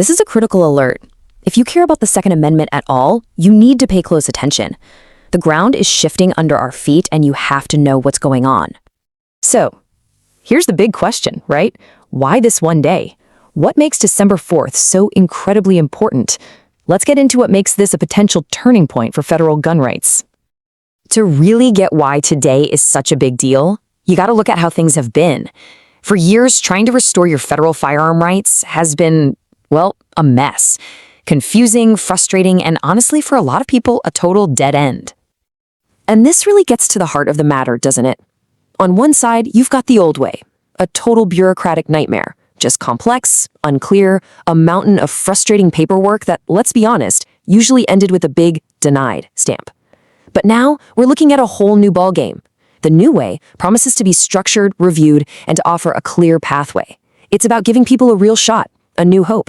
This is a critical alert. If you care about the Second Amendment at all, you need to pay close attention. The ground is shifting under our feet, and you have to know what's going on. So, here's the big question, right? Why this one day? What makes December 4th so incredibly important? Let's get into what makes this a potential turning point for federal gun rights. To really get why today is such a big deal, you gotta look at how things have been. For years, trying to restore your federal firearm rights has been, well, a mess. Confusing, frustrating, and honestly, for a lot of people, a total dead end. And this really gets to the heart of the matter, doesn't it? On one side, you've got the old way, a total bureaucratic nightmare, just complex, unclear, a mountain of frustrating paperwork that, let's be honest, usually ended with a big denied stamp. But now, we're looking at a whole new ballgame. The new way promises to be structured, reviewed, and to offer a clear pathway. It's about giving people a real shot, a new hope.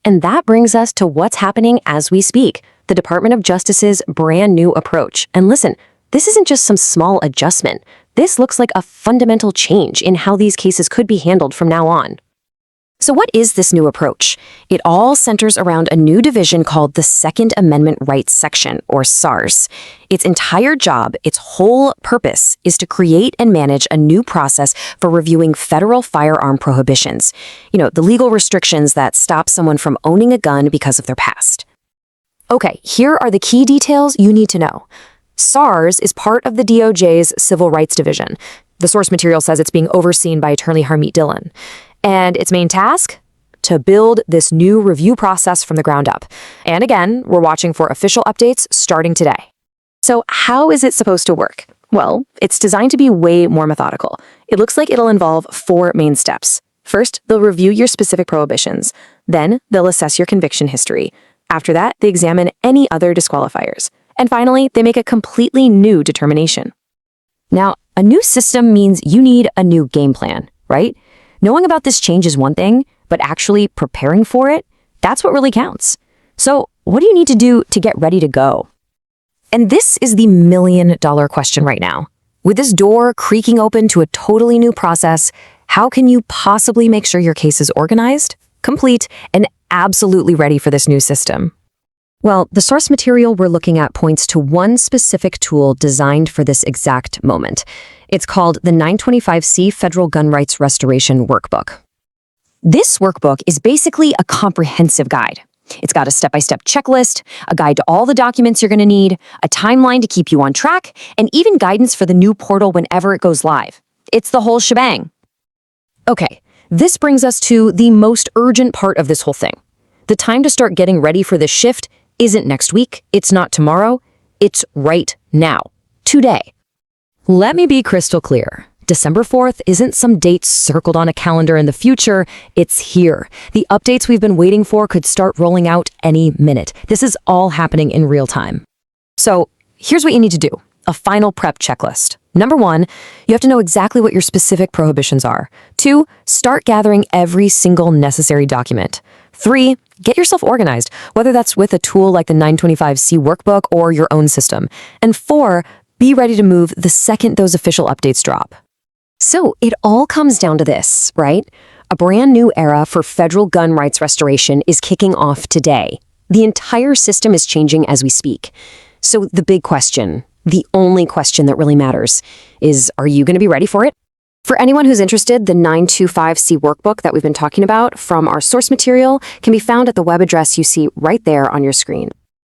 And that brings us to what's happening as we speak, the Department of Justice's brand new approach. And listen, this isn't just some small adjustment. This looks like a fundamental change in how these cases could be handled from now on. So what is this new approach? It all centers around a new division called the Second Amendment Rights Section, or SARS. Its entire job, its whole purpose, is to create and manage a new process for reviewing federal firearm prohibitions. The legal restrictions that stop someone from owning a gun because of their past. Okay, here are the key details you need to know. SARS is part of the DOJ's Civil Rights Division. The source material says it's being overseen by attorney Harmeet Dhillon. And its main task? To build this new review process from the ground up. And again, we're watching for official updates starting today. So how is it supposed to work? Well, it's designed to be way more methodical. It looks like it'll involve 4 main steps. First, they'll review your specific prohibitions. Then, they'll assess your conviction history. After that, they examine any other disqualifiers. And finally, they make a completely new determination. Now, a new system means you need a new game plan, right? Knowing about this change is one thing, but actually preparing for it, that's what really counts. So, what do you need to do to get ready to go? And this is the million-dollar question right now. With this door creaking open to a totally new process, how can you possibly make sure your case is organized, complete, and absolutely ready for this new system? Well, the source material we're looking at points to one specific tool designed for this exact moment. It's called the 925C Federal Gun Rights Restoration Workbook. This workbook is basically a comprehensive guide. It's got a step-by-step checklist, a guide to all the documents you're going to need, a timeline to keep you on track, and even guidance for the new portal whenever it goes live. It's the whole shebang. Okay, this brings us to the most urgent part of this whole thing. The time to start getting ready for this shift isn't next week, it's not tomorrow, it's right now, today. Let me be crystal clear. December 4th isn't some date circled on a calendar in the future, it's here. The updates we've been waiting for could start rolling out any minute. This is all happening in real time. So here's what you need to do, a final prep checklist. Number 1, you have to know exactly what your specific prohibitions are. 2, start gathering every single necessary document. 3, get yourself organized, whether that's with a tool like the 925C workbook or your own system. And 4, be ready to move the second those official updates drop. So it all comes down to this, right? A brand new era for federal gun rights restoration is kicking off today. The entire system is changing as we speak. So the big question, the only question that really matters, is are you going to be ready for it? For anyone who's interested, the 925C workbook that we've been talking about from our source material can be found at the web address you see right there on your screen.